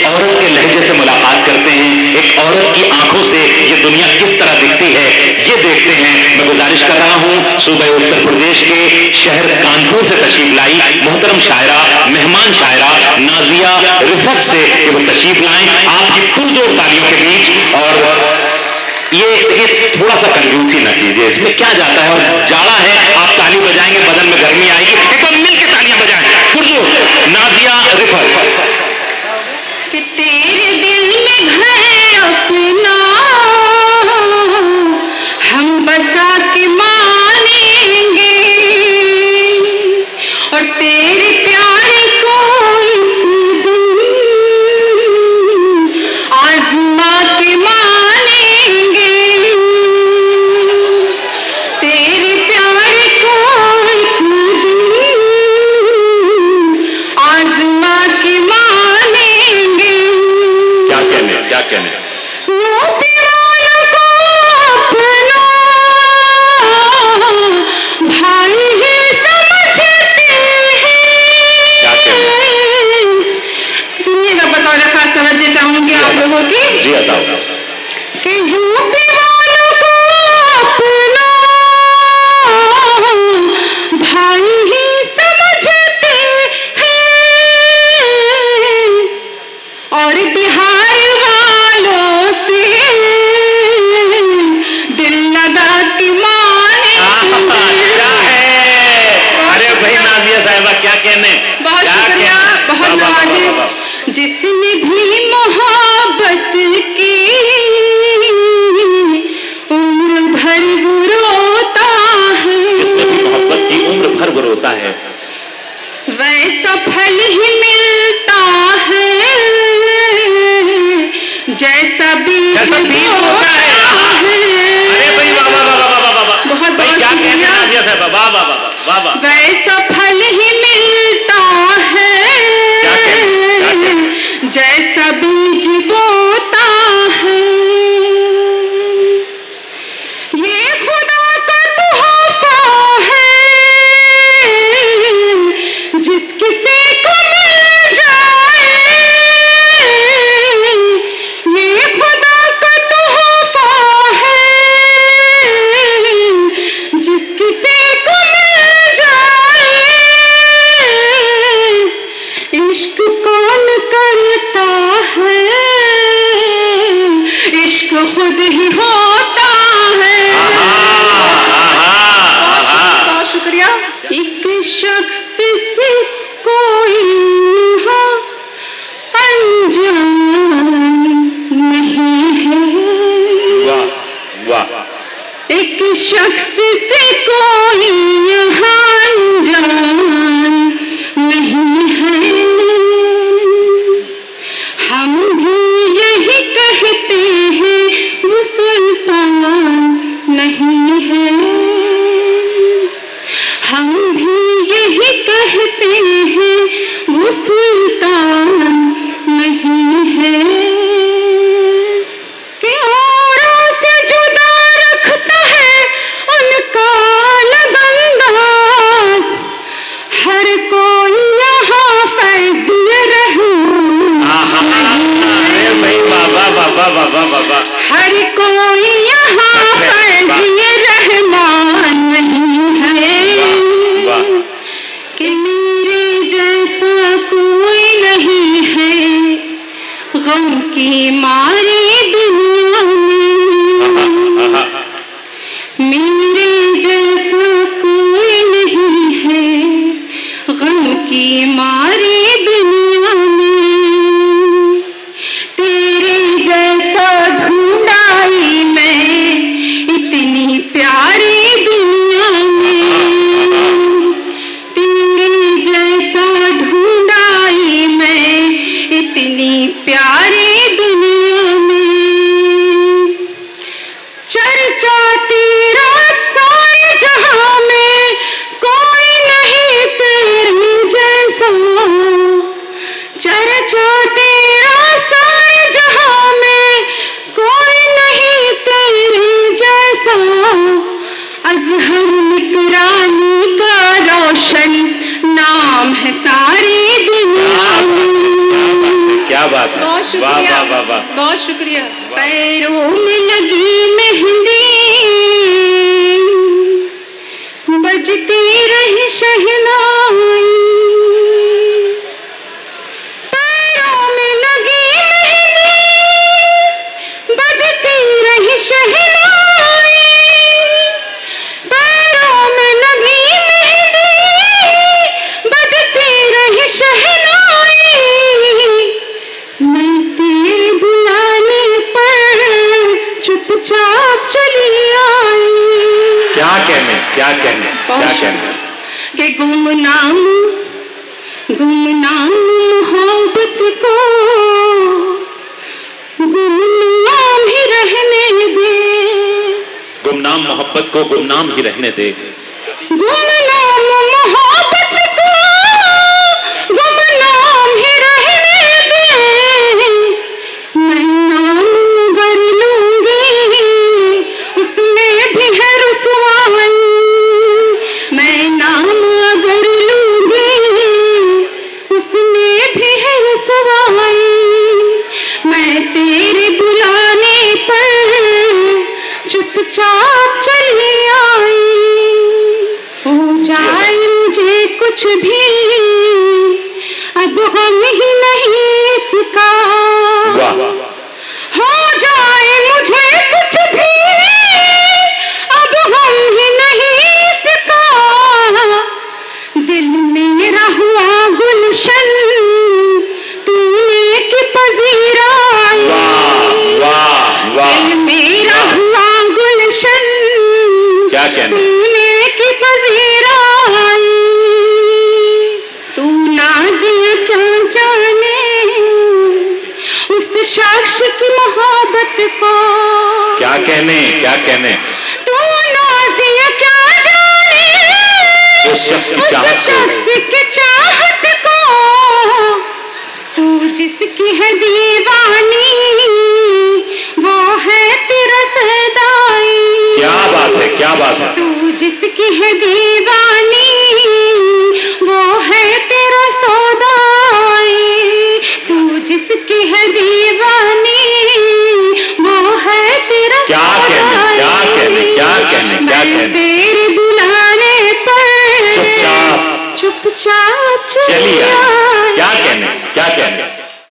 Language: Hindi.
औरत के लहजे से मुलाकात करते हैं, एक औरत की आंखों से ये दुनिया किस तरह दिखती है ये देखते हैं। मैं गुजारिश कर रहा हूं सूबे उत्तर प्रदेश के शहर कानपुर से तशरीफ लाई मोहतरम शायरा, मेहमान शायरा नाजिया रिफत से कि वो तशरीफ लाएं आपकी पुरजोर तालियों के बीच। और ये थोड़ा सा कंजूसी ना कीजिए, इसमें क्या जाता है, और जाड़ा है, आप ताली बजाएंगे बदन में गर्मी आएगी, एक बार मिल के तालियां बजाएं पुरजोर नाजिया रिफत। कि तेरे दिल में घर अपना हम बसा के मानेंगे और तेरे प्यार को एक दिन आजमा के मानेंगे। तेरे प्यार को एक दिन आजमा के मानेंगे। क्या कहने भाई ही समझते हैं। सुनिएगा, बतौर खास तवज्जो चाहूंगी आप लोगों की। जी बताओ। कि यूपी वालों को अपना भाई ही समझते हैं और बिहार वालों से दिल लगा के माने। क्या है? अरे भाई नाजिया साहिबा क्या कहने। बहुत शुक्रिया, बहुत नवाजिश। जिसने भी मोहब्बत की उम्र भर वो रोता है, जिसने भी मोहब्बत की उम्र भर वो रोता है, वैसा फल ही मिलता है जैसा बीज होता है। अरे भाई वाह वाह वाह वाह वाह वाह, बहुत बहुत क्या कहने शुक्रिया। नाजिया साहिबा, वाह वाह वाह वाह वाह। वैसा फल ही मिलता है क्या कहने जैसा बीज बोता है। ये खुदा का तोहफा है जिस किसी को मिल जाए। ये खुदा का तोहफा है जिस किसी को मिल जाए। इश्क कौन करता है, इश्क खुद ही होता है। बहुत शुक्रिया। एक शख्स से कोई यहाँ अनजान नहीं है। वाह वाह। एक शख्स से कोई यहाँ अनजान नहीं है। हम भी यही कहते हैं वो सुल्तान नहीं है। हम भी यही कहते हैं वो सुल्तान नहीं है। कि औरों से जुदा रखता है उनका लगंदाज, हर कोई यहाँ फैज़ रहमान। अरे भाई वाह वाह वाह वाह वाह वाह वाह। हर कोई यहाँ फैज़ रहमान नहीं है। वाह। कि मेरे जैसा कोई नहीं है गम की मारी दुनिया में। मेरे जैसा कोई नहीं है गम की मारी दुनिया में। तेरे जैसा ढूंढाई मैं इतनी प्यारी दुनिया में। तेरे जैसा ढूंढाई मैं इतनी प्यारी दुनिया में। चर्चा तेरा सारे जहां में कोई नहीं तेरे जैसा। चर्चा तेरा सारे जहां में कोई नहीं तेरे जैसा। अज़हर निकरानी का रोशन नाम है सारी दुनिया में। क्या बात है, बहुत शुक्रिया, वाह वाह वाह, बहुत शुक्रिया। पैरों में लगी मेहंदी, बजती रही शहनाई। पैरों में लगी मेहंदी, बजती रही शहनाई। पैरों में लगी मेहंदी, बजती रही शहनाई। मैं तेरे बुलाने पर चुपचाप चली आई। क्या कहने, क्या कहने, क्या कहने कि गुमनाम गुमनाम मोहब्बत को गुमनाम ही रहने दे। गुमनाम मोहब्बत को गुमनाम ही रहने दे। गुमनाम मोहब्बत को गुमनाम ही रहने दे। मैं नाम बर लूंगी, उसमें भी है रुसवाई। मैं नाम अगर लूंगी, उसमें भी है रुसवाई। मैं तेरे बुलाने पर चुपचाप चली आई। हो जाए मुझे कुछ भी, अब हम ही नहीं इसका। हो जाए मुझे कुछ भी, अब हम ही नहीं इसका। दिल मेरा हुआ गुलशन, तूने की पजीराई। दिल मेरा हुआ गुलशन, क्या कहने, तूने की पजीराई। तू नाज़िया क्या जाने उस शख्स की मोहब्बत को। क्या कहने, क्या कहने, तू नाज़िया क्या जाने उस शख्स की उस चाहत शख्स को। की चाहत को। तू जिसकी है दीवानी, वो है तेरा सदाई। क्या बात है, क्या बात है, तू जिसकी है दीवानी, वो है तेरा सौदाई। तू जिसकी है दीवानी, वो है तेरा क्या कहने, क्या कहने, क्या कहने, क्या मैं कहने, तेरे बुलाने पर चुपचाप चुपचाप चली आई। क्या कहने, क्या कहने।